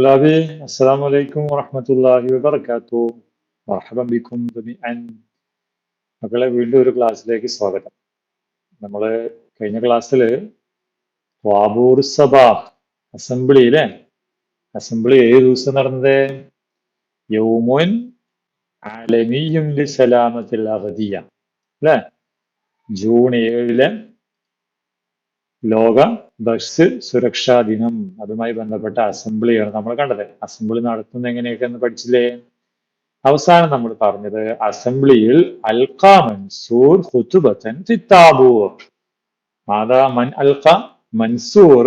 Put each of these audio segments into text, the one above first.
طلابي السلام عليكم ورحمة الله وبركاته. مرحبا بكم جميعا. മക്കളെ വീണ്ടും ഒരു ക്ലാസ്സിലേക്ക് സ്വാഗതം. നമ്മൾ കഴിഞ്ഞ ക്ലാസ്സിൽ വാബൂർ സബാഹ് അസംബ്ലി അല്ലേ, അസംബ്ലി ഏത് ദിവസം നടന്നത്? യൗമുൻ ആലമിയ്യുൻ ലിസലാമത്തിൽ അഗ്ദിയ അല്ലേ, ജൂൺ 7 ലോക ബസ് സുരക്ഷാ ദിനം. അതുമായി ബന്ധപ്പെട്ട അസംബ്ലിയാണ് നമ്മൾ കണ്ടത്. അസംബ്ലി നടത്തുന്നത് എങ്ങനെയൊക്കെ എന്ന് പഠിച്ചില്ലേ? അവസാനം നമ്മൾ പറഞ്ഞത് അസംബ്ലിയിൽ അൽഖാ മൻസൂർ ഖുതുബതൻ ഫിത്താബൂർ. മാതാ മൻ അൽഖ, മൻസൂർ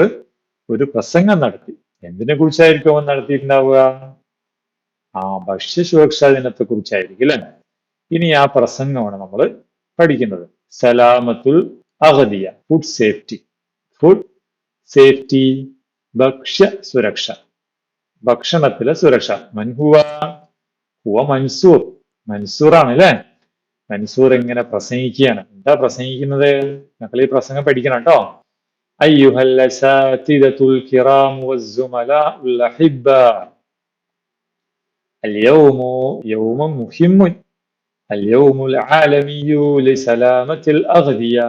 ഒരു പ്രസംഗം നടത്തി. എന്തിനെ കുറിച്ചായിരിക്കും അവൻ നടത്തിയിട്ടുണ്ടാവുക? ഭക്ഷ്യ സുരക്ഷാ ദിനത്തെ കുറിച്ചായിരിക്കും അല്ലെ. ഇനി ആ പ്രസംഗമാണ് നമ്മൾ പഠിക്കുന്നത്. സലാമത്തുൽ അഗ്ദിയ, ഫുഡ് സേഫ്റ്റി. ഫുഡ് സേഫ്റ്റി, ഭക്ഷ്യ സുരക്ഷ, ഭക്ഷണത്തിലെ സുരക്ഷ. മൻഹുവ ഹുവ മൻസൂർ, മൻസൂറാണ് അല്ലെ. മൻസൂർ എങ്ങനെ പ്രസംഗിക്കുകയാണ്? എന്താ പ്രസംഗിക്കുന്നത്? മക്കൾ ഈ പ്രസംഗം പഠിക്കണം കേട്ടോ. അയ്യുഹൽ അസാതിദത്തുൽ കിറാം വസ്സുമലാഉൽ അഹിബ്ബ, اليوم يوم مهم، اليوم العالمي لسلامة الأغذية،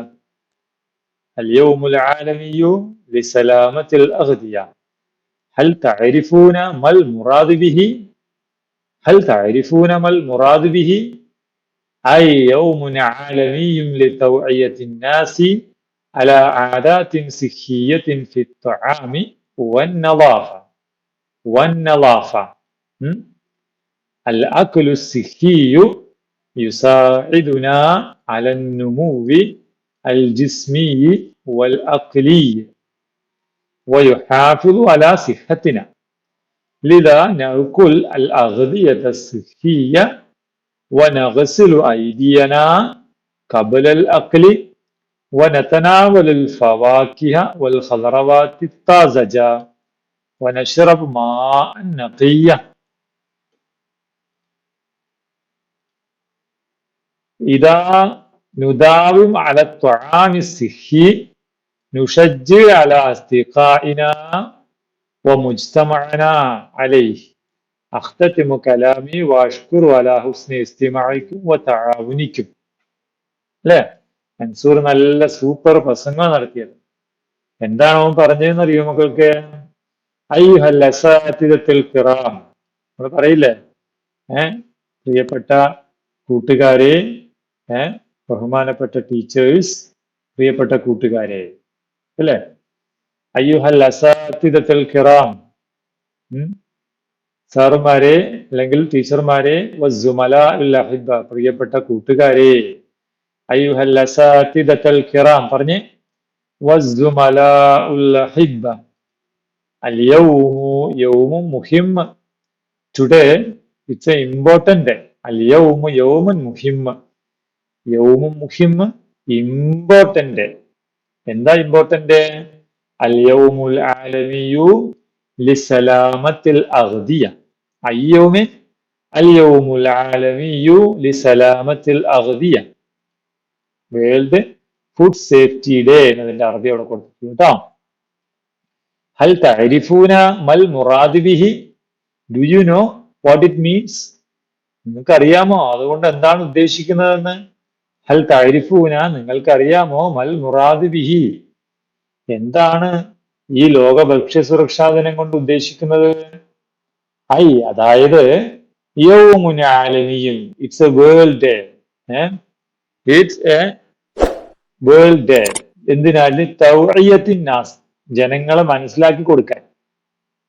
اليوم العالمي لسلامة الأغذية. هل تعرفون ما المراد به؟ هل تعرفون ما المراد به؟ أي يوم عالمي لتوعية الناس على عادات صحية في الطعام والنظافة. والنظافة الأكل الصحي يساعدنا على النمو الجسمي والعقلي ويحافظ على صحتنا، لذا نأكل الأغذية الصحية ونغسل أيدينا قبل الأكل ونتناول الفواكه والخضروات الطازجة ونشرب ماء نقيا. إذا نداوم على الطعام الصحي نشجع على أصدقائنا ومجتمعنا عليه. أختتم كلامي وأشكر على حسن استماعكم وتعاونكم. അല്ലേ, മൻസൂർ നല്ല സൂപ്പർ പ്രസംഗം നടത്തിയത്. എന്താണ് അവൻ പറഞ്ഞതെന്ന് അറിയോ മക്കൾക്ക്? അയ്യുഹൽ അസാതിദത്തുൽ കിറാം, നമ്മൾ പറയില്ലേ, പ്രിയപ്പെട്ട കൂട്ടുകാരെ, ബഹുമാനപ്പെട്ട ടീച്ചേഴ്സ്, പ്രിയപ്പെട്ട കൂട്ടുകാരെ അല്ലേ. അയ്യുഹൽ അസാതിദത്തുൽ കിറാം, സാറുമാരെ അല്ലെങ്കിൽ ടീച്ചർമാരെ, വസ്സുമലാഉൽ അഹിബ്ബ, പ്രിയപ്പെട്ട കൂട്ടുകാരെ. അയ്യുഹൽ അസാതിദത്തുൽ കിറാം പറഞ്ഞേ. വസ്സുമലാഉൽ അഹിബ്ബ, അൽ യൗമു യൗമുൻ മുഹിം, today it's a important day. അൽ യൗമു യൗമുൻ മുഹിം, യൗമുൻ മുഹിം ഇമ്പോർട്ടന്റ് ഡേ. എന്താ ഇമ്പോർട്ടന്റ്? അൽ യൗമുൽ ആലമിയു ലിസലാമത്തിൽ അഗ്ദിയ. അയ്യൗമി അൽ യൗമുൽ ആലമിയു ലിസലാമത്തിൽ അഗ്ദിയ, വേൾഡ് ഫുഡ് സേഫ്റ്റി ഡേ എന്നതിന്റെ അറബി അവിടെ കൊടുത്തിട്ടുണ്ട് കേട്ടോ. ഹൽ തഅരിഫൂന മൽ മുറാദ് ബിഹി, do you know what it means? നിങ്ങൾക്കറിയാമോ അതുകൊണ്ട് എന്താണ് ഉദ്ദേശിക്കുന്നതെന്ന്? ഹൽ തഅരിഫൂന, നിങ്ങൾക്കറിയാമോ, മൽ മുറാദ് ബിഹി, എന്താണ് ഈ ലോക ഭക്ഷ്യ സുരക്ഷാ ദിനം കൊണ്ട് ഉദ്ദേശിക്കുന്നത്? അതായത് യൗമുൻ ആലമിയ്യുൻ, it's a world day. It's a world day. എന്തിനാണ്? തൗഇയത്തിൻ നാസ്, ജനങ്ങളെ മനസ്സിലാക്കി കൊടുക്കാൻ.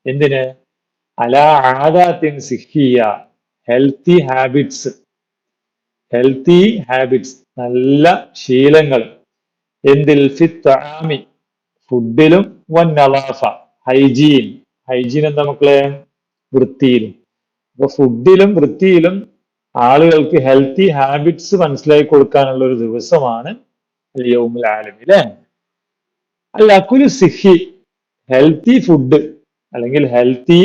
എന്തിന്? അലാ ആദാത്തിൻ സിഹിയ, ഹെൽത്തി ഹാബിറ്റ്സ്, ഹെൽത്തി ഹാബിറ്റ്സ്, നല്ല ശീലങ്ങൾ. എന്തിൽ? ഫിത്ത്ആമി, ഫുഡിലും, വന്നളാഫ, ഹൈജീൻ, ഹൈജീൻ എന്താ മക്കളെ? വൃത്തിയിലും. അപ്പൊ ഫുഡിലും വൃത്തിയിലും ആളുകൾക്ക് ഹെൽത്തി ഹാബിറ്റ്സ് മനസ്സിലാക്കി കൊടുക്കാനുള്ള ഒരു ദിവസമാണ് യൗമുൽ ആലമി അല്ലേ. അൽ അക്കുലു സിഹി, ഹെൽത്തി ഫുഡ് അല്ലെങ്കിൽ ഹെൽത്തി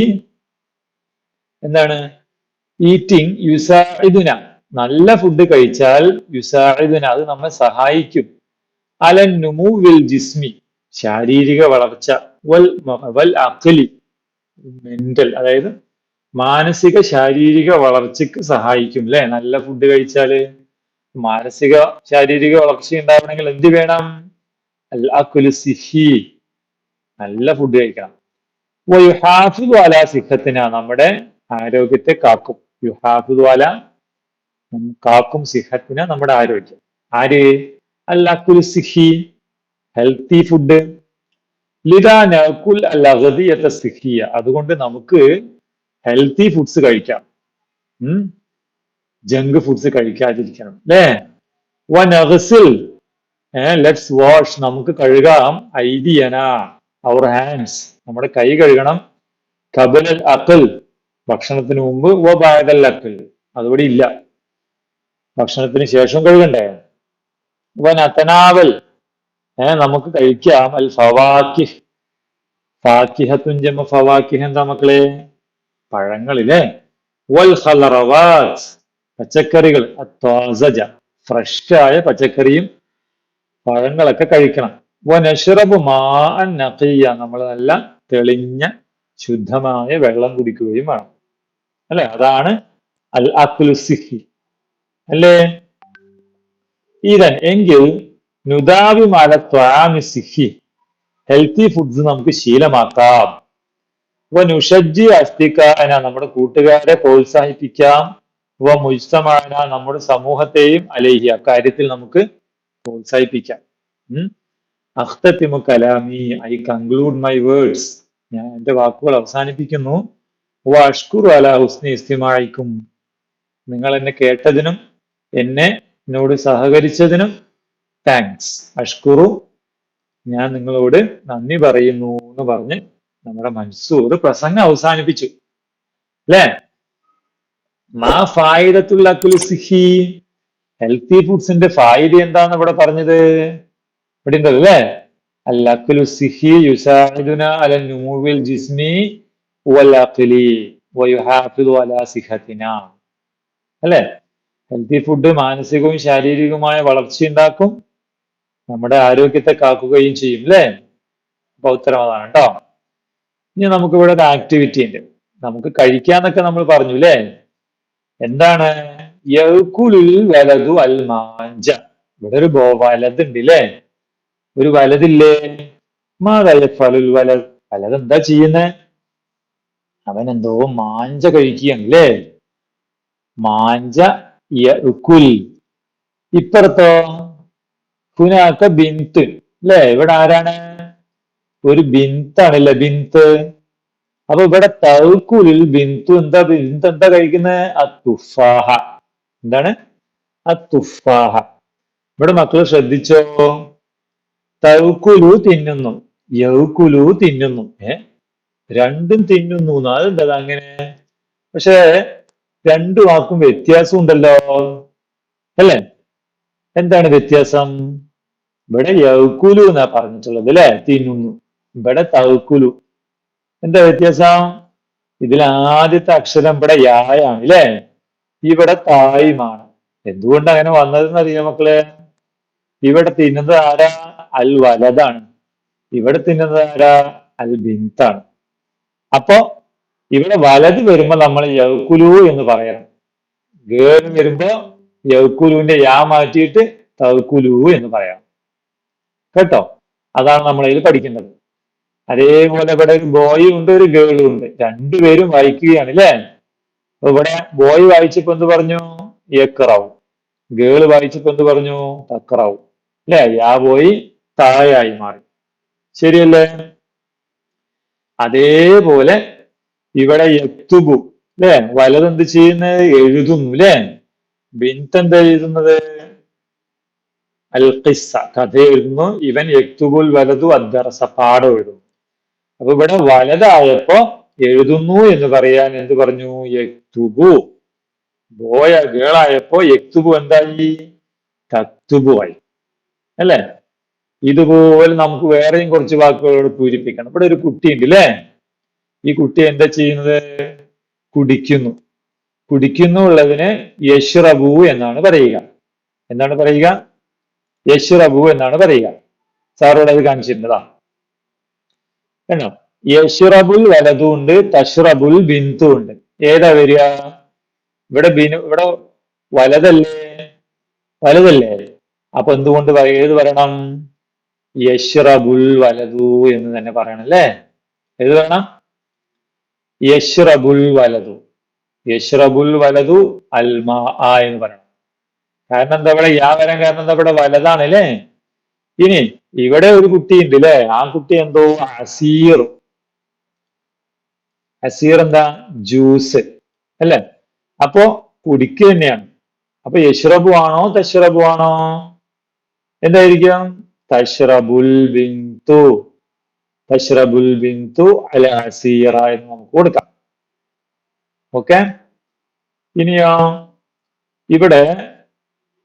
എന്താണ്? ഈറ്റിംഗ്. യുസാഇദുന, നല്ല ഫുഡ് കഴിച്ചാൽ യുസാഇദുന, അത് നമ്മെ സഹായിക്കും. അലൻ നുമൂവിൽ ജിസ്മി, ശാരീരിക വളർച്ച. വൽ അഖ്ലി, മെന്റൽ, അതായത് മാനസിക ശാരീരിക വളർച്ചയ്ക്ക് സഹായിക്കും അല്ലെ. നല്ല ഫുഡ് കഴിച്ചാല് മാനസിക ശാരീരിക വളർച്ച ഉണ്ടാവണമെങ്കിൽ എന്ത് വേണം? അൽ അക്കുലു സിഹി, നല്ല ഫുഡ് കഴിക്കണം. യുഹാഫിദു അലാ സിഹത്തിന, നമ്മുടെ ആരോഗ്യത്തെ കാക്കും. യുഹാഫിദു അലാ, കാക്കും സിഹത്തിന, നമ്മുടെ ആരോഗ്യം. ആര്? അൽ അക്കുലു സിഹി, ഹെൽത്തി ഫുഡ്. ലിദാ നഅകുൽ അൽ അഗ്ദിയത സിഹിയ, അതുകൊണ്ട് നമുക്ക് ഹെൽത്തി ഫുഡ്സ് കഴിക്കാം. ജങ്ക് ഫുഡ്സ് കഴിക്കാതിരിക്കണം അല്ലേ. വനഗ്സിൽ, ലെറ്റ്സ് വാഷ്, നമുക്ക് കഴുകാം. ഐദിയന, അവർ ഹാൻഡ്സ്, നമ്മുടെ കൈ കഴുകണം. ഖബലൽ അഖൽ, ഭക്ഷണത്തിന് മുമ്പ്. ബഅദൽ അഖൽ, അതുകൂടി ഇല്ല, ഭക്ഷണത്തിന് ശേഷം കഴുകണ്ടേ. വനതനാവൽ, നമുക്ക് കഴിക്കാം. അൽ ഫവാക്കിഹ്, ഫാക്കിഹത്തുൻ ജമ ഫവാക്കിഹ്, എന്താ മക്കളെ? പഴങ്ങളിലെ. വൽ ഖലറവാത്ത്, പച്ചക്കറികൾ. അത്വാസജ, ഫ്രഷായ പച്ചക്കറിയും പഴങ്ങളൊക്കെ കഴിക്കണം. വനശ്റബു മാഅൻ നഖിയ, നമ്മൾ നല്ല തെളിഞ്ഞ ശുദ്ധമായ വെള്ളം കുടിക്കുകയും വേണം അല്ലെ. അതാണ് അൽ അഖ്ലു സിഹി അല്ലേ. ഇതൻ, എങ്കിൽ നുദാവി മഅല ത്വആമി സിഹി, ഹെൽത്തി ഫുഡ്സ് നമുക്ക് ശീലമാക്കാം. വനുഷജ്ജി അസ്തികാന, നമ്മുടെ കൂട്ടുകാരെ പ്രോത്സാഹിപ്പിക്കാം. മുജ്തമഅന, നമ്മുടെ സമൂഹത്തെയും അലൈഹി, അക്കാര്യത്തിൽ നമുക്ക് പ്രോത്സാഹിപ്പിക്കാം. അഖ്തതിമു കലാമി, ഐ കൺക്ലൂഡ് മൈ വേർഡ്സ്, ഞാൻ എന്റെ വാക്കുകൾ അവസാനിപ്പിക്കുന്നു. വഅഷ്കുറു അലാ ഹുസ്നി ഇസ്തിമാഇക്കും, നിങ്ങൾ എന്നെ കേട്ടതിനും എന്നോട് സഹകരിച്ചതിനും താങ്ക്സ്. അഷ്കുറു, ഞാൻ നിങ്ങളോട് നന്ദി പറയുന്നു എന്ന് പറഞ്ഞ് നമ്മുടെ മൻസൂർ പ്രസംഗം അവസാനിപ്പിച്ചു അല്ലേ. മാ ഫായിദത്തുൽ അക്ലി സിഹി, ഹെൽത്തി ഫുഡ്സിന്റെ ഫായിദ എന്താന്ന് ഇവിടെ പറഞ്ഞത്? ഇവിടെ ഉണ്ടല്ലോ അല്ലേ. അൽ അക്ലു സിഹി യുസാഇദുന അല നുമുവിൽ ജിസ്മി വൽ അഖ്ലി വയുഹാഫിദു അലാ സിഹത്തിന അല്ലേ. ഹെൽത്തി ഫുഡ് മാനസികവും ശാരീരികവുമായ വളർച്ചയുണ്ടാക്കും, നമ്മുടെ ആരോഗ്യത്തെ കാക്കുകയും ചെയ്യും അല്ലേ. അപ്പൊ ഉത്തരം അതാണ് കേട്ടോ. ഇനി നമുക്ക് ഇവിടെ ഒരു ആക്ടിവിറ്റി ഉണ്ട്. നമുക്ക് കഴിക്കാന്നൊക്കെ നമ്മൾ പറഞ്ഞു അല്ലേ. എന്താണ്? യഅ്കുലുൽ വലദു അൽ മാഞ്ച, ഇവിടെ ഒരു വലതുണ്ട് അല്ലേ, ഒരു വലതില്ലേ. മാദാ യഫ്അലുൽ വലദ്, വലത് എന്താ ചെയ്യുന്നേ? അവൻ എന്തോ മാഞ്ച കഴിക്കുകയാണ് അല്ലേ. മാഞ്ച യഅ്കുൽ. ഇപ്പുറത്തോ ഹുനാക ബിന്ത് അല്ലേ, ഇവിടെ ആരാണ്? ഒരു ബിന്താണല്ലേ, ബിന്ത്. അപ്പൊ ഇവിടെ തഅ്കുലുൽ ബിന്തു, ബിന്ത് എന്താ കഴിക്കുന്നത്? അത്തുഫാഹ. എന്താണ്? അത്തുഫാഹ. ഇവിടെ മക്കൾ ശ്രദ്ധിച്ചോ, തഅ്കുലു തിന്നുന്നു, യഅ്കുലു തിന്നുന്നു, രണ്ടും തിന്നുന്നു. അതെന്താ അങ്ങനെ? പക്ഷെ രണ്ടു വാക്കും വ്യത്യാസം ഉണ്ടല്ലോ അല്ലേ. എന്താണ് വ്യത്യാസം? ഇവിടെ യഅ്കുലു എന്നാ പറഞ്ഞിട്ടുള്ളത് അല്ലെ, തിന്നുന്നു. ഇവിടെ തഅ്കുലു. എന്താ വ്യത്യാസം? ഇതിൽ ആദ്യത്തെ അക്ഷരം ഇവിടെ യായാണ് അല്ലേ, ഇവിടെ തായുമാണ്. എന്തുകൊണ്ട് അങ്ങനെ വന്നതെന്ന് അറിയാം മക്കളെ? ഇവിടെ തിന്നുന്നത് ആരാ? അൽ വലതാണ്. ഇവിടെ തിന്നുന്നത് ആരാ? അൽ ബിന്താണ്. അപ്പോ ഇവിടെ വലത് വരുമ്പോ നമ്മൾ യഅ്കുലു എന്ന് പറയണം. ഗേൾ വരുമ്പോ യഅ്കുലുവിന്റെ യാ മാറ്റിയിട്ട് തഅ്കുലു എന്ന് പറയാം കേട്ടോ. അതാണ് നമ്മൾ ഇതിൽ പഠിക്കേണ്ടത്. അതേപോലെ ഇവിടെ ഒരു ബോയും ഉണ്ട്, ഒരു ഗേളും ഉണ്ട്, രണ്ടുപേരും വായിക്കുകയാണ് അല്ലേ. അപ്പൊ ഇവിടെ ബോയ് വായിച്ചപ്പോ എന്ത് പറഞ്ഞു? യഖ്റഉ. ഗേള് വായിച്ചപ്പോ എന്ത് പറഞ്ഞു? തഖ്റഉ അല്ലെ. യാ പോയി തായായി മാറി. ശരിയല്ലേ? അതേപോലെ ഇവിടെ യക്തുബു അല്ലെ, വലത് എന്ത് ചെയ്യുന്നത്? എഴുതുന്നു അല്ലെ. ബിന്ത് എന്താ എഴുതുന്നത്? അൽ ഖിസ്സ, കഥ എഴുതുന്നു. ഇവൻ യക്തുബുൽ വലതു അദ്ദറസ, പാഠം എഴുതുന്നു. അപ്പൊ ഇവിടെ വലതായപ്പോ എഴുതുന്നു എന്ന് പറയാൻ എന്ത് പറഞ്ഞു? യക്തുബു. ബോയ ഗേളായപ്പോ യക്തുബു എന്തായി? തക്തുബു ആയി അല്ലെ. ഇതുപോലെ നമുക്ക് വേറെയും കുറച്ച് വാക്കുകളോട് പൂരിപ്പിക്കണം. ഇവിടെ ഒരു കുട്ടി ഉണ്ട് അല്ലേ. ഈ കുട്ടി എന്താ ചെയ്യുന്നത്? കുടിക്കുന്നു. കുടിക്കുന്നു ഉള്ളതിന് യശ്റബു എന്നാണ് പറയുക. എന്താണ് പറയുക? യശ്റബു എന്നാണ് പറയുക. സാറോട് അത് കാണിച്ചിരുന്നതാ. കണ്ടോ? യഷ്റബുൽ വലതും ഉണ്ട്, തഷ്റബുൽ ബിന്തും ഉണ്ട്. ഏതാ വരിക? ഇവിടെ വലതല്ലേ? വലതല്ലേ? അപ്പൊ എന്തുകൊണ്ട് ഏത് പറയണം? യഷ്റബുൽ വലതു എന്ന് തന്നെ പറയണം അല്ലേ? ഏത് പറയണം? യഷ്റബുൽ വലതു. യഷ്റബുൽ വലതു അൽമാ എന്ന് പറയണം. കാരണം എന്താ ഇവിടെ യാ വരാൻ കാരണം എന്താ? ഇവിടെ വലതാണ് അല്ലേ? ഇനി ഇവിടെ ഒരു കുട്ടി ഉണ്ട് അല്ലേ? ആ കുട്ടി എന്തോ അസീർ. അസീർ എന്താ? ജ്യൂസ് അല്ലേ? അപ്പോ കുടിക്കുക തന്നെയാണ്. അപ്പൊ യഷ്റബു ആണോ തഷ്റബു ആണോ? എന്തായിരിക്കും? തഷ്റബുൽ ബിന്തു. തഷ്റബുൽ ബിന്തു അൽ അസീറ എന്ന് നമുക്ക് കൊടുക്കാം. ഓക്കെ. ഇനിയോ ഇവിടെ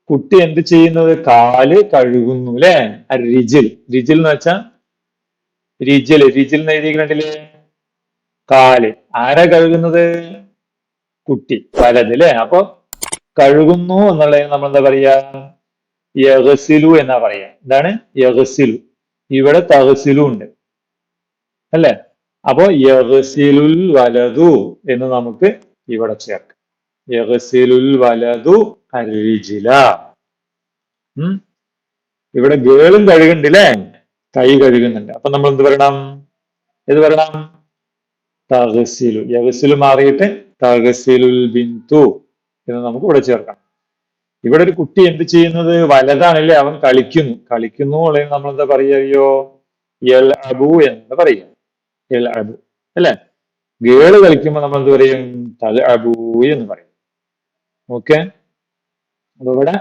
കുട്ടി എന്ത് ചെയ്യുന്നത്? കാല് കഴുകുന്നു അല്ലെ? റിജിൽ. റിജിൽ എന്ന് വെച്ചാ റിജിൽ. റിജിൽ എന്ന് എഴുതിയിട്ടുണ്ടല്ലേ? കാല്. ആരാ കഴുകുന്നത്? കുട്ടി. വലത് അല്ലെ? അപ്പൊ കഴുകുന്നു എന്നുള്ളതിന് നമ്മൾ എന്താ പറയാ? യഗ്സിലു എന്നാ പറയാ. എന്താണ്? യഗ്സിലു. ഇവിടെ തഗ്സിലു ഉണ്ട് അല്ലെ? അപ്പോ യഗ്സിലുൽ വലതു എന്ന് നമുക്ക് ഇവിടെ ചേർക്കാം. യഗ്സിലുൽ വലതു അർരിജില. ഇവിടെ ഗേളും കഴുകുന്നുണ്ട് അല്ലേ? കൈ കഴുകുന്നുണ്ട്. അപ്പൊ നമ്മൾ എന്ത് പറയണം? ഏത് പറയണം? തഗ്സിലു. യഗ്സിലു മാറിയിട്ട് തഗ്സിലുൽ ബിന്തു എന്ന് നമുക്ക് ഇവിടെ ചേർക്കാം. ഇവിടെ ഒരു കുട്ടി എന്ത് ചെയ്യുന്നത്? വലതാണല്ലേ? അവൻ കളിക്കുന്നു. കളിക്കുന്നു അല്ലെങ്കിൽ നമ്മൾ എന്താ പറയുകയോ? യൽ അബു എന്ന് പറയുക. യൽ അബു അല്ലെ? ഗേള് കളിക്കുമ്പോൾ നമ്മൾ എന്ത് പറയും? തൽ അബു എന്ന് പറയും. ഓക്കെ. അപ്പൊ ഇവിടെ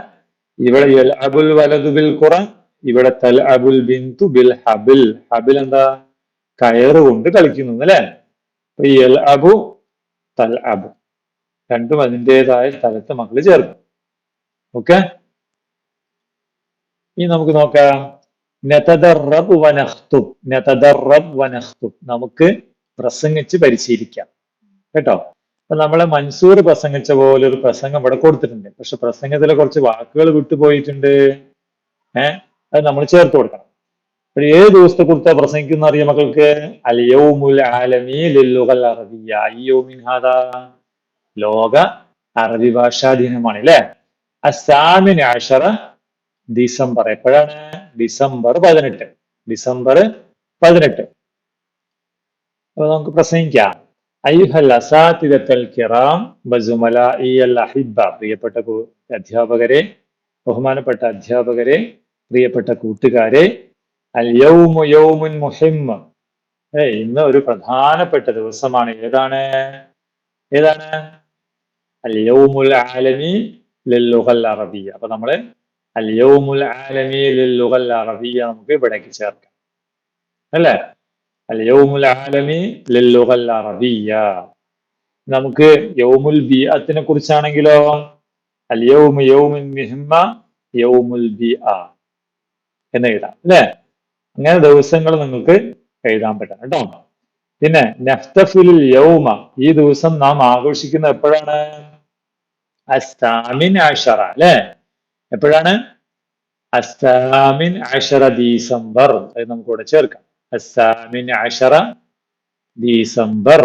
യൽ അബുൽ വലതു ബിൽ ഖുറാൻ, ഇവിടെ തൽ അബുൽ ബിന്തു ബിൽ ഹബിൽ. ഹബിൽ എന്താ? കയറ് കൊണ്ട് കളിക്കുന്നു അല്ലെ? അപ്പൊ യൽ അബു തൽ അബു രണ്ടും അതിൻ്റെതായ സ്ഥലത്ത് മക്കള് ചേർക്കും. ഓക്കെ. ഇനി നമുക്ക് നോക്കാം. നതദറബ് വനഖ്തുബ്. നതദറബ് വനഖ്തുബ്. നമുക്ക് പ്രസംഗിച്ച് പരിശീലിക്കാം കേട്ടോ. അപ്പൊ നമ്മളെ മൻസൂർ പ്രസംഗിച്ച പോലെ ഒരു പ്രസംഗം ഇവിടെ കൊടുത്തിട്ടുണ്ട്. പക്ഷെ പ്രസംഗത്തിലെ കുറച്ച് വാക്കുകൾ വിട്ടുപോയിട്ടുണ്ട്. അത് നമ്മൾ ചേർത്ത് കൊടുക്കണം. അപ്പോൾ ഏത് ദിവസത്തെ കുറിച്ചാ പ്രസംഗിക്കുന്ന അറിയാം മക്കൾക്ക്? അൽ യൗമുൽ ആലമി ലില്ലുഗൽ അറബിയ്യ. യൗമിൻ ഹാദാ, ലോക അറബി ഭാഷാ ദിനമാണ് അല്ലെ? അസ്സാമിൻ അശറ, ഡിസംബർ. എപ്പോഴാണ്? ഡിസംബർ 18. ഡിസംബർ 18. അപ്പൊ നമുക്ക് പ്രസംഗിക്കാം. അയ്യുഹൽ അസാതിദത്തുൽ കിറാം വസുമലാഇ അൽ അഹിബ്ബ. പ്രിയപ്പെട്ട അധ്യാപകരെ, ബഹുമാനപ്പെട്ട അധ്യാപകരെ, പ്രിയപ്പെട്ട കൂട്ടുകാരെ. അൽ യൗമു യൗമുൻ മുഹിം. ഇന്ന് ഒരു പ്രധാനപ്പെട്ട ദിവസമാണ്. ഏതാണ്? അൽ യൗമുൽ ആലമി ലില്ലുഗൽ അറബിയ്യ. അപ്പൊ നമ്മള് അൽ യൗമുൽ ആലമി ലില്ലുഗൽ അറബിയ്യ നമുക്ക് ഇവിടേക്ക് ചേർക്കാം അല്ലേ? അൽ യൗമുൽ ആലമി ലില്ലുഗൽ അറബിയ്യ. നമുക്ക് യൗമുൽ ബിഅത്തിനെ കുറിച്ചാണെങ്കിലോ? അൽ യൗമു യൗമുൻ മുഹിമ്മ യൗമുൽ ബിഅ എന്ന് എഴുതാം അല്ലേ? അങ്ങനെ ദിവസങ്ങൾ നിങ്ങൾക്ക് എഴുതാൻ പറ്റണം കേട്ടോ. പിന്നെ നഫ്തഫിലുൽ യൗമ, ഈ ദിവസം നാം ആഘോഷിക്കുന്ന എപ്പോഴാണ്? അസ്സാമിൻ അശറ അല്ലെ? എപ്പോഴാണ്? അസ്സാമിൻ അശറ ഡിസംബർ. അത് നമുക്ക് ഇവിടെ ചേർക്കാം. അസ്സാമിൻ അശറ ഡിസംബർ.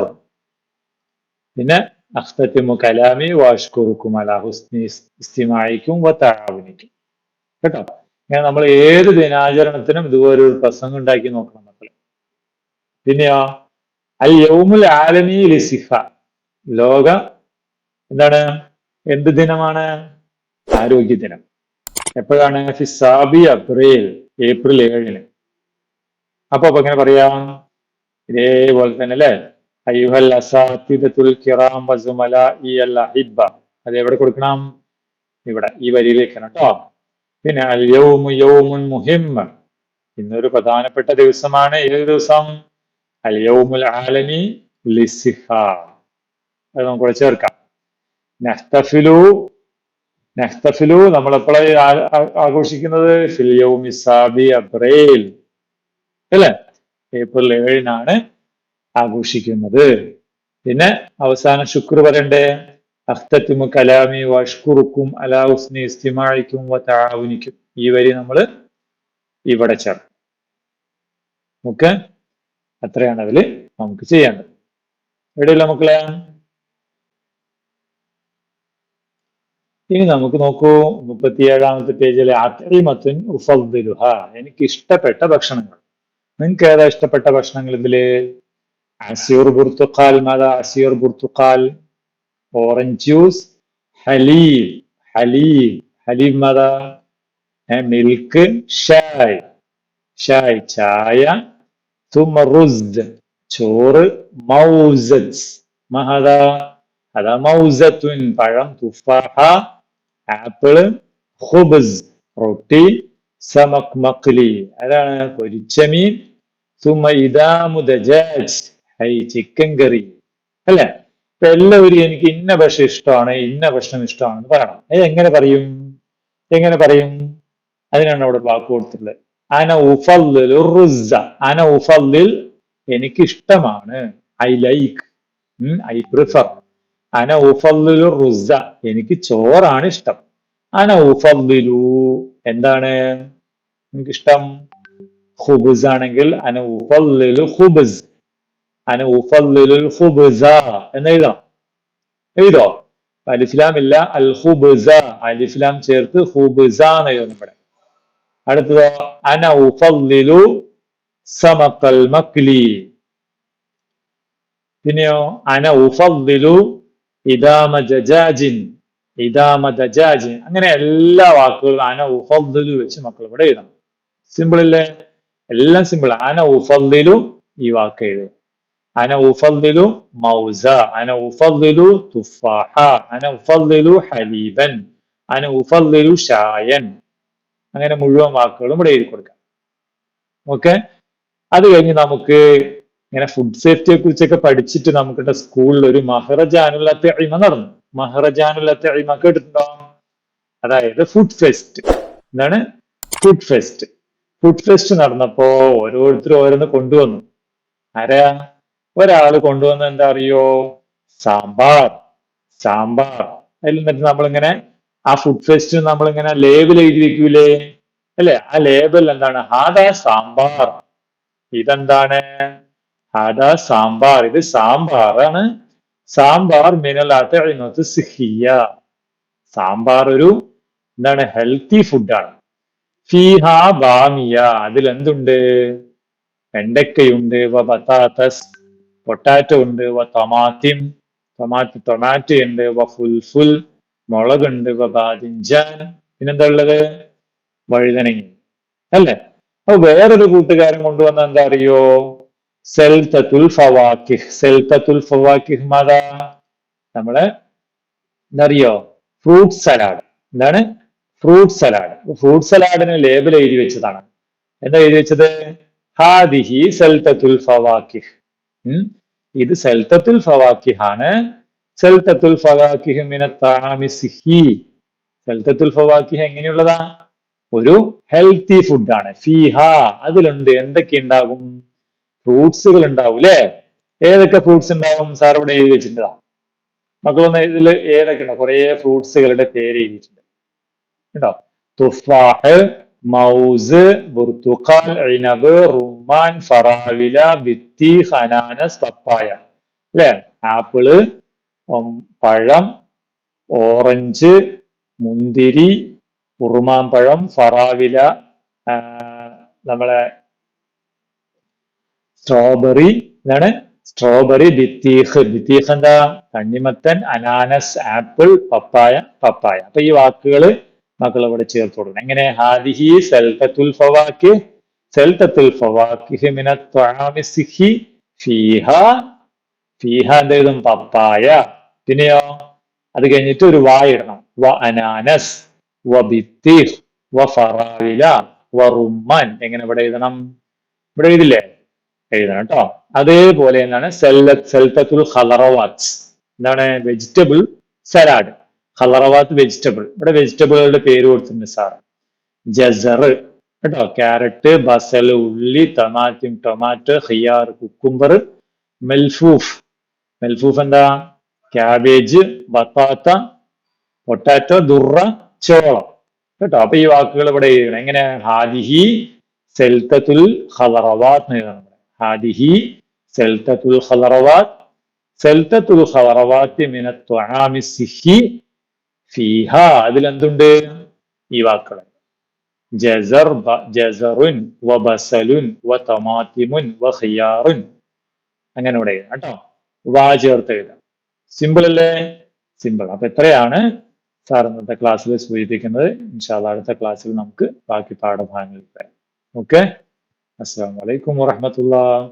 പിന്നെ അഖ്തതിമു കലാമി വഅഷ്കുറുക്കും അലാ ഹുസ്നി ഇസ്തിമാഇക്കും വതആവുനിക്കും. കേട്ടോ. ഇങ്ങനെ നമ്മൾ ഏത് ദിനാചരണത്തിനും ഇതുപോലെ ഒരു പ്രസംഗം ഉണ്ടാക്കി നോക്കണം മക്കളെ. പിന്നെയോ അൽ യൗമുൽ ആലമി ലിസിഹ. ലോക എന്താണ്? എന്ത് ദിനമാണ്? ആരോഗ്യ ദിനം. എപ്പോഴാണ്? ഫിസാബി അപ്രിൽ, ഏപ്രിൽ 7. അപ്പൊ എങ്ങനെ പറയാം? ഇതേപോലെ തന്നെ അല്ലെ? അയ്യുഹൽ അസാതിദത്തുൽ കിറാം വസുമലാഇ അൽ അഹിബ്ബ. അത് എവിടെ കൊടുക്കണം? ഇവിടെ ഈ വരിയിലേക്കാണ് കേട്ടോ. പിന്നെ അൽ യൗമു യൗമുൻ മുഹിം. ഇന്നൊരു പ്രധാനപ്പെട്ട ദിവസമാണ്. ഏത് ദിവസം? അൽ യൗമുൽ ആലമി ലിസിഹ. അത് നമുക്ക് ഇവിടെ ചേർക്കാം. നഹ്തഫിലു നമ്മൾ എപ്പോഴാണ് ആഘോഷിക്കുന്നത്? ഫിൽ യൗമി സാബി അപ്രിൽ അല്ലെ? ഏപ്രിൽ 7 ആഘോഷിക്കുന്നത്. പിന്നെ അവസാനം ശുക്ർ പറയണ്ടേ? അഖ്തതിമു കലാമി വഅഷ്കുറുക്കും അലാ ഹുസ്നി ഇസ്തിമാഇക്കും വതആവുനിക്കും. ഈ വരി നമ്മൾ ഇവിടെ ചേർക്കും. ഓക്കെ. അത്രയാണ് അതിൽ നമുക്ക് ചെയ്യേണ്ടത്. എവിടെയല്ല മക്കളെ? ഇനി നമുക്ക് നോക്കൂ 37-ാമത്തെ പേജിലെ അത്ഇമത്തുൻ ഉഫദ്ദിലുഹ, എനിക്ക് ഇഷ്ടപ്പെട്ട ഭക്ഷണങ്ങൾ. നിങ്ങൾക്ക് ഏതാ ഇഷ്ടപ്പെട്ട ഭക്ഷണങ്ങൾ ഇതില്? അസിർ ബുർത്തുക്കാൽ, മാതാ അസിർ ബുർത്തുക്കാൽ, ഓറഞ്ച് ജ്യൂസ്, ഹലീബ്, ഹലീബ്, ഹലീബ് മാതാ, മിൽക്ക്, ഷായ്, ഷായ് ചായ, തുമ റുസ് ചോറ്, മൗസത്ത്, മഹദാ അതാ മൗസത്തുൻ പഴം, തുഫാഹ ആപ്പിള്, ഖുബ്സ് റൊട്ടി, സമക് മഖ്ലി അതാണ് പൊരിച്ച മീൻ, തുമ ഇദാമു ദജാജ് ചിക്കൻ കറി. അല്ലെ? ഇപ്പൊ എല്ലാവരും എനിക്ക് ഇന്ന ഭക്ഷണം ഇഷ്ടമാണ്, ഇന്ന ഭക്ഷണം ഇഷ്ടമാണെന്ന് പറയണം. എങ്ങനെ പറയും? എങ്ങനെ പറയും? അതിനാണ് അവിടെ വാക്ക് കൊടുത്തിട്ടുള്ളത്. അന ഉഫല്ലിലു റുസ്സ, അന ഉഫല്ലിൽ എനിക്ക് ഇഷ്ടമാണ്, ഐ ലൈക്ക്, ഐ പ്രിഫർ. അന ഉഫല്ലിലു റുസ്സ എനിക്ക് ചോറാണ് ഇഷ്ടം. അന ഉഫല്ലിലു എന്താണ് എനിക്കിഷ്ടം? ഖുബ്സ് ആണെങ്കിൽ അന ഉഫല്ലിലു ഖുബ്സ്, അന ഉഫല്ലിലുൽ ഖുബ്സ എന്ന് എഴുതാം. എഴുതോ? അലിഫ്ലാം ഇല്ല, അൽ ഖുബ്സ അലിഫ്ലാം ചേർത്ത് ഖുബ്സ എന്ന് എഴുതും ഇവിടെ. അടുത്തതോ അന ഉഫല്ലിലു സമഖൽ മഖ്ലി. പിന്നെയോ അന ഉഫദ്ദിലു ഇദാമ ദജാജിൻ, ഇദാമ ദജാജിൻ. അങ്ങനെ എല്ലാ വാക്കുകളും അന ഉഫദ്ദിലു വെച്ച് മക്കൾ ഇവിടെ എഴുതണം. സിമ്പിൾ അല്ലേ? എല്ലാം സിമ്പിൾ. അന ഉഫദ്ദിലു ഈ വാക്ക് എഴുതുക. അന ഉഫദ്ദിലു മൗസ, അന ഉഫദ്ദിലു തുഫാഹ, അന ഉഫദ്ദിലു ഹലീബൻ, അന ഉഫദ്ദിലു ഷായൻ. അങ്ങനെ മുഴുവൻ വാക്കുകളും ഇവിടെ എഴുതി കൊടുക്കാം. ഓക്കെ. അത് കഴിഞ്ഞ് നമുക്ക് ഇങ്ങനെ ഫുഡ് സേഫ്റ്റിയെ കുറിച്ചൊക്കെ പഠിച്ചിട്ട് നമുക്കിവിടെ സ്കൂളിൽ ഒരു മഹ്റജാനുൽ അത്ഇമ നടന്നു. മഹ്റജാനുൽ അത്ഇമ കേട്ടിട്ടുണ്ടോ? അതായത് ഫുഡ് ഫെസ്റ്റ്. എന്താണ് ഫുഡ് ഫെസ്റ്റ്? ഫുഡ് ഫെസ്റ്റ് നടന്നപ്പോ ഓരോരുത്തരും ഓരോന്ന് കൊണ്ടുവന്നു. ആരാ? ഒരാള് കൊണ്ടുവന്ന എന്താ അറിയോ? സാമ്പാർ, സാമ്പാർ. അതിൽ നിന്നിട്ട് നമ്മളിങ്ങനെ ആ ഫുഡ് ഫെസ്റ്റ് നമ്മളിങ്ങനെ ലേബിൾ എഴുതി വെക്കൂലേ? അല്ലെ? ആ ലേബൽ എന്താണ്? ഹാദാ സാമ്പാർ. ഇതെന്താണ്? ഹാദാ സാമ്പാർ, ഇത് സാമ്പാറാണ്. സാമ്പാർ മിനൽ അത്ഇമത്തി സിഹിയ്യ, സാമ്പാർ ഒരു എന്താണ്? ഹെൽത്തി ഫുഡാണ്. ഫീഹ ബാമിയ അതിൽ എന്തുണ്ട്? വെണ്ടയ്ക്കയുണ്ട്, വ ബതാത്തസ് പൊട്ടാറ്റോ ഉണ്ട്, വ ടമാറ്റിം ടൊമാറ്റോ ഉണ്ട്, വ ഫുൽഫുൽ മുളകുണ്ട്, വ ബാദിഞ്ചാൻ പിന്നെന്താ ഉള്ളത്? വഴുതനങ്ങ. അല്ലേ? അപ്പൊ വേറൊരു കൂട്ടുകാരൻ കൊണ്ടുവന്ന എന്താ അറിയോ? സെൽത്തത്തുൽ ഫവാക്കിഹ്. സെൽത്തത്തുൽ ഫവാക്കിഹ് മാതാ നമ്മള് എന്താ അറിയോ? Fruit salad. എന്താണ്? Fruit salad. ഫ്രൂട്ട് സലാഡിന് ലേബൽ എഴുതി വെച്ചതാണ്. എന്താ എഴുതി വെച്ചത്? ഹാദിഹി സെൽത്തത്തുൽ ഫവാക്കിഹ്. ഇത് സെൽത്തത്തുൽ ഫവാക്കിഹ് ആണ്. സെൽത്തത്തുൽ ഫവാക്കിഹ് മിനത്ത് തആമി സിഹി. സെൽത്തത്തുൽ ഫവാക്കിഹ് എങ്ങനെയുള്ളതാ? ഒരു ഹെൽത്തി ഫുഡാണ്. ഫീഹ അതിലുണ്ട് എന്തൊക്കെ ഉണ്ടാകും? ഫ്രൂട്ട്സുകൾ ഉണ്ടാവും അല്ലെ? ഏതൊക്കെ ഫ്രൂട്ട്സ് ഉണ്ടാവും? സാർ ഇവിടെ എഴുതി വെച്ചിട്ടുണ്ടോ? മക്കളൊന്ന് ഇതിൽ ഏതൊക്കെ ഉണ്ടാവും? കുറെ ഫ്രൂട്ട്സുകളുടെ പേര് എഴുതിയിട്ടുണ്ട് കേട്ടോ. തുഫാഹ്, മൗസ്, ബുർത്തുഖാൻ, ഇനബ്, റുമാൻ, ഫറാവില, ബിത്തീഖ്, അനാനസ്, പപ്പായ. അല്ലെ? ആപ്പിള്, പഴം, ഓറഞ്ച്, മുന്തിരി, ഉറുമാമ്പഴം, ഫറാവില, നമ്മളെ സ്ട്രോബെറി. എന്താണ്? സ്ട്രോബെറി, ബിത്തീഖ്. ബിത്തീഖ് എന്താ? തണ്ണിമത്തൻ, അനാനസ്, ആപ്പിൾ, പപ്പായ, പപ്പായ. അപ്പൊ ഈ വാക്കുകൾ മക്കൾ ഇവിടെ ചേർത്ത് കൊടുക്കണം. എങ്ങനെ? ഹാദിഹി സെൽത്തത്തുൽ ഫവാക്കിഹ്, സെൽത്തത്തുൽ ഫവാക്കിഹ് മിനത്ത് ത്വആമി സിഹി ഫീഹ. ഫീഹ എന്തെഴുതും? പപ്പായ. പിന്നെയോ അത് കഴിഞ്ഞിട്ട് ഒരു ഇടണം. വ അനാനസ്, വ ബിത്തീഖ്, വ ഫറാവില, വ റുമ്മാൻ. എങ്ങനെ ഇവിടെ എഴുതണം? ഇവിടെ എഴുതില്ലേ? എഴുതണം കേട്ടോ. അതേപോലെ എന്താണ് സെൽത്തത്തുൽ ഖലറവാത്ത്. എന്താണ്? Vegetable salad. ഖലറവാത്ത് വെജിറ്റബിൾ. ഇവിടെ വെജിറ്റബിളുകളുടെ പേര് കൊടുത്തിട്ടുണ്ട് സാർ. ജസർ കേട്ടോ, ക്യാരറ്റ്, ബസൽ, ഉള്ളി, ടൊമാറ്റോ, ഖിയാർ, കുക്കുംബർ, മെൽഫൂഫ്. മെൽഫൂഫ് എന്താ? ക്യാബേജ്, ബത്താത്ത, പൊട്ടാറ്റോ, ദുറ, ചോളം കേട്ടോ. അപ്പൊ ഈ വാക്കുകൾ ഇവിടെ എഴുതണം. എങ്ങനെ? ഹാദിഹി സെൽത്തത്തുൽ ഖലറവാത്ത് എഴുതണം. ഹാദിഹി സൽതത്തുൽ ഖളറവാത്ത് സൽതത്തുൽ ഖളറവാത്തി മിനത് ത്വആമി സിഹി ഫീഹ അതിലെന്തുണ്ട് ഈ വാക്കുകൾ ജസറുൻ വബസലുൻ വതമാതിമുൻ വഖിയാറുൻ അങ്ങനെ ഇവിടെ എഴുതാം കേട്ടോ വാ ചേർത്ത് എഴുതാം സിമ്പിൾ അല്ലേ സിമ്പിൾ അപ്പൊ എത്രയാണ് സാർ ഇന്നത്തെ ക്ലാസ്സിൽ സൂചിപ്പിക്കുന്നത് ഇൻഷാ അല്ലാഹ് അടുത്ത ക്ലാസ്സിൽ നമുക്ക് ബാക്കി പാഠഭാഗങ്ങൾ പറയാം ഓക്കെ അസ്സലാമു അലൈക്കും വറഹ്മത്തുള്ളാഹി